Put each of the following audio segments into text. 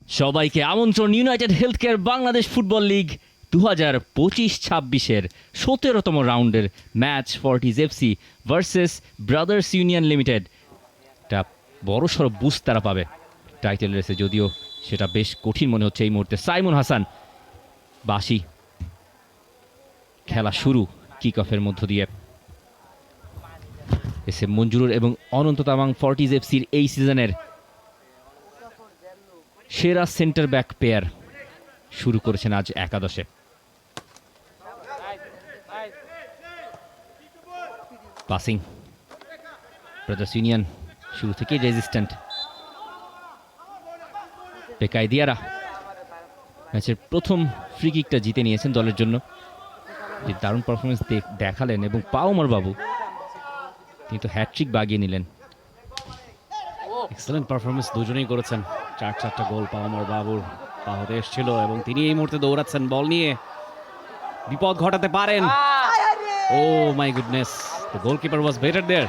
সবাইকে আমন্ত্রণ United Health Care Bangladesh Football League 2025-26-এর 17তম রাউন্ডের match Fortis FC versus Brothers Union Limited. একটা বড়সড় বুস্ট তারা পাবে টাইটেল রেসে, যদিও সেটা বেশ কঠিন মনে হচ্ছে এই মুহূর্তে। সাইমন হাসান বাসি, খেলা শুরু কিক অফের মধ্য দিয়ে। এস এম মঞ্জুরুর এবং অনন্ত তামাং ফর্টিজ এফসির এই সিজনের সেরা সেন্টার ব্যাক পেয়ার শুরু করেছেন আজ একাদশে। পাসিং ব্রাদার্স ইউনিয়ন শুরু থেকেই রেজিস্ট্যান্ট। পেকাই দিয়ারা ম্যাচের প্রথম ফ্রি কিকটা জিতে নিয়েছেন দলের জন্য। যে দারুণ পারফরমেন্স দেখালেন, এবং পাওমার বাবু তিনি তো হ্যাট্রিক বাগিয়ে নিলেন। এক্সেলেন্ট পারফরমেন্স দুজনেই করেছেন। চারটা গোল পাওমার বাবুর পা হতে এসেছিল এবং তিনি এই মুহূর্তে দৌড়াচ্ছেন, বল নিয়ে বিপদ ঘটাতে পারেন। Oh my goodness, the goalkeeper was better there.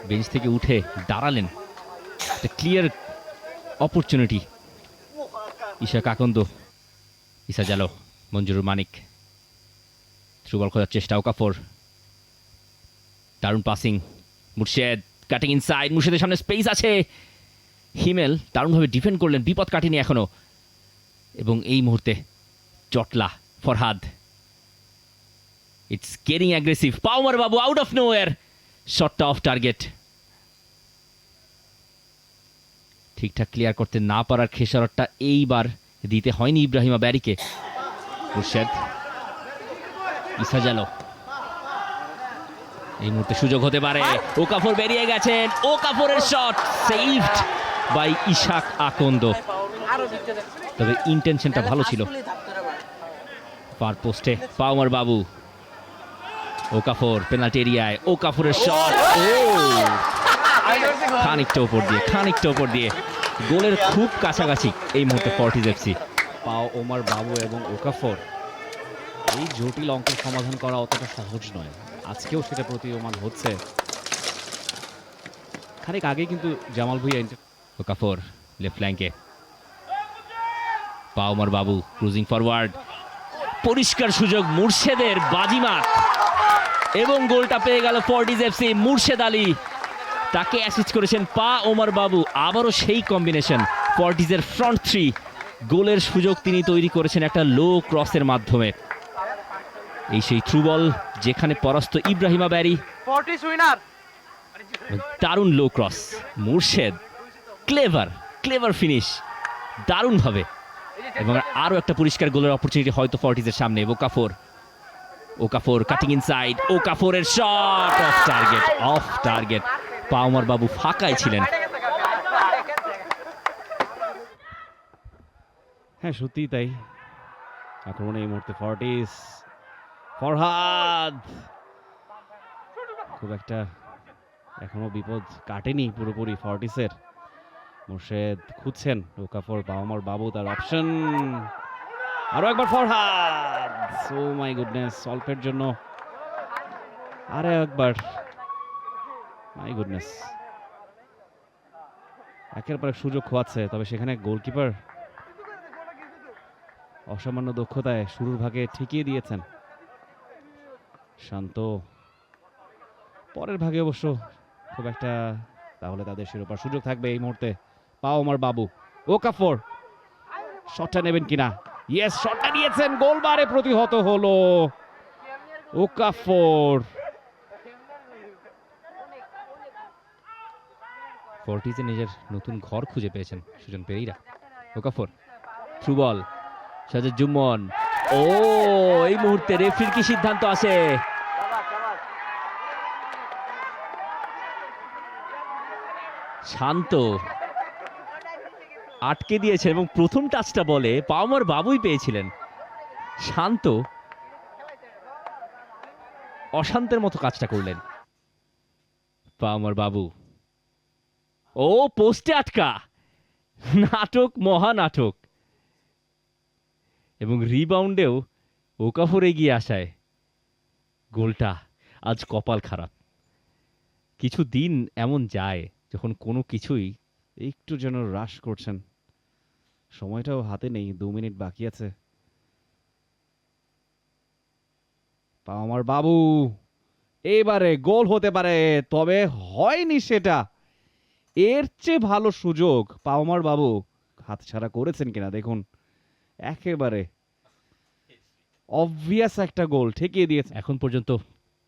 Bench থেকে উঠে দাঁড়ালেন, একটা ক্লিয়ার অপরচুনিটি। ঈশা কাকন্দ, Issa Jallow, Monjurur Manik, through ball খোঁজার চেষ্টা। ওকাফর, দারুণ পাসিং। মুর্শেদ কাটিং ইনসাইড, মুর্শেদের সামনে স্পেস আছে। হিমেল দারুণভাবে ডিফেন্ড করলেন, বিপদ কাটেনি এখনো। এবং এই মুহূর্তে Chatla Farhad, it's getting aggressive. পাওমার Babu out of nowhere, শটটা অফ টার্গেট। ঠিকঠাক ক্লিয়ার করতে না পারার খেসারতটা এইবার দিতে হয়নি ইব্রাহিমা ব্যারিকে। মুর্শেদ, ইসা জালো, এই মুহূর্তে সুযোগ হতে পারে। ওকাফর বেরিয়ে গেছেন, ওকাফরের শট সেভড বাই ইশাক আকন্দ। তবে ইন্টেনশনটা ভালো ছিল। ফার পোস্টে পাওমার বাবু, ওকাফর পেনাল্টি এরিয়ায়, ওকাফরের শট খানিকটা ওপর দিয়ে গোলের খুব কাছাকাছি এই মুহূর্তে ফর্টিজ এফসি। পাওমার বাবু এবং ওকাফর, এই জটিল অঙ্কের সমাধান করা অতটা সহজ নয়। আজকেও সেটা প্রতীয়মান হচ্ছে। খানিক আগে কিন্তু জামাল ভুঁইয়া ওকাফর লেফট ফ্ল্যাঙ্কে, পাওমার বাবু ক্রুজিং ফরওয়ার্ড, পরিষ্কার সুযোগ মুর্শেদের, বাজিমাত, এবং গোলটা পেয়ে গেল ফর্টিজ এফসি। মুর্শেদ আলী তাকে অ্যাসিস্ট করেছেন পাওমার বাবু। আবারও সেই কম্বিনেশন, ফর্টিজের ফ্রন্ট থ্রি। গোলের সুযোগ তিনি তৈরি করেছেন একটা লো ক্রসের মাধ্যমে। এই সেই থ্রু বল যেখানে পরাস্ত ইব্রাহিমা ব্যারি। দারুণ লো ক্রস, মুর্শেদ ক্লেভার ফিনিশ দারুণভাবে। এবং আরও একটা পরিষ্কার গোলের অপরচুনিটি হয়তো ফর্টিজের সামনে। ওকাফর কাটিং ইনসাইড, ওকাফরের shot off target. Paomar Babu ফাঁকায় ছিলেন। হ্যাঁ, সত্যিই তাই। আক্রমণে এই মুহূর্তে ফর্টিজ। ফরহাদ, খুব একটা এখনো বিপদ কাটেনি পুরোপুরি ফর্টিসের। মুর্শেদ খুঁজছেন, ওকাফর, পাওমার বাবু তার অপশন। আরো একবার ফরহাদ, ও মাই গুডনেস, অল্পের জন্য আরে একবার, মাই গুডনেস, একের পর এক সুযোগ খোয়াচ্ছে। তবে সেখানে গোলকিপার অসামান্য দক্ষতায় শুরুর ভাগে ঠেকিয়ে দিয়েছেন। শান্ত পরের ভাগে অবশ্য খুব একটা, তাহলে তাদের শিরোপার সুযোগ থাকবে এই মুহূর্তে। পাওমার বাবু, ওকাফর শটটা নেবেন কিনা? ইয়েস, শটটা নিয়েছেন, গোলবারে প্রতিহত হলো ওকাফর। ফর্টিজে নিজের নতুন ঘর খুঁজে পেয়েছেন Sujon Pereira. Okafor through ball, Sajed Jummon. এই মুহূর্তে রেফারির কি সিদ্ধান্ত আছে? শান্ত আটকে দিয়েছে, এবং প্রথম টাচটা বলে পাওমার বাবুই পেয়েছিলেন। শান্ত অশান্তের মতো কাজটা করলেন। পাওমার বাবু, পোস্টে আটকা, নাটক, মহানাটক। এবং রিবাউন্ডেও ওকাফর এগিয়ে আসায় গোলটা আজ কপাল খারাপ। কিছু দিন এমন যায় যখন কোনো কিছুই একটু যেন হ্রাস করছেন সময়টাও হাতে নেই, 2 মিনিট বাকি আছে। পাও আমার বাবু, এবারে গোল হতে পারে, তবে হয়নি সেটা। এর চেয়ে ভালো সুযোগ পাও আমার বাবু হাতছাড়া করেছেন কিনা দেখুন। একেবারে অবভিয়াস একটা গোল ঠেকিয়ে দিয়েছে। এখন পর্যন্ত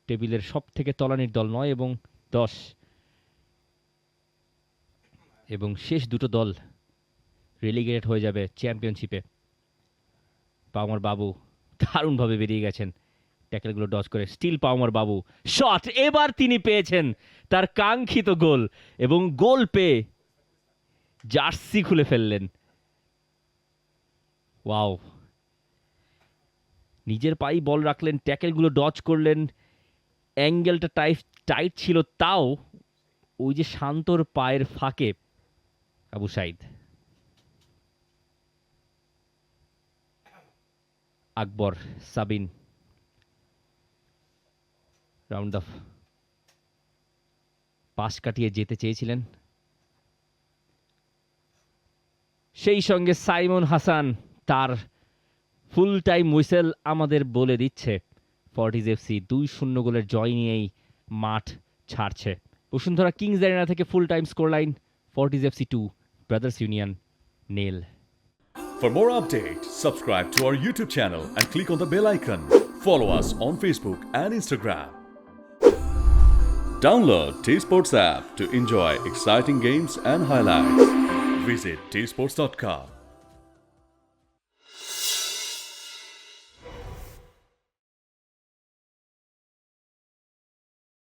টেবিলের সব থেকে তলানির দল 9 এবং 10, এবং শেষ দুটো দল রেলিগেটেড হয়ে যাবে চ্যাম্পিয়নশিপে। পাওমার বাবু দারুণভাবে বেরিয়ে গেছেন, ট্যাকেলগুলো ডজ করে। স্টিল পাওমার বাবু শট, এবার তিনি পেয়েছেন তার কাঙ্ক্ষিত গোল, এবং গোল পেয়ে জার্সি খুলে ফেললেন। ওয়াও, নিজের পাই বল রাখলেন, ট্যাকেলগুলো ডজ করলেন, অ্যাঙ্গেলটা টাইট ছিল, তাও ওই যে শান্তর পায়ের ফাঁকে আবু সাইদ। আকবর সাবিন রাউন্ড অফ পাস কাটিয়ে যেতে চেয়েছিলেন, সেই সঙ্গে সাইমন হাসান তার ফুল টাইম হুইসেল আমাদের বলে দিচ্ছে ফর্টিজ এফসি 2-0 গোলের জয় নিয়েই মাঠ ছাড়ছে। বসুন্ধরা কিংস অ্যারেনা থেকে full time score line Fortis FC 2, brothers union 0। For more updates, subscribe to our YouTube channel and click on the bell icon. Follow us on Facebook and Instagram. Download T-Sports app to enjoy exciting games and highlights. Visit tsports.com.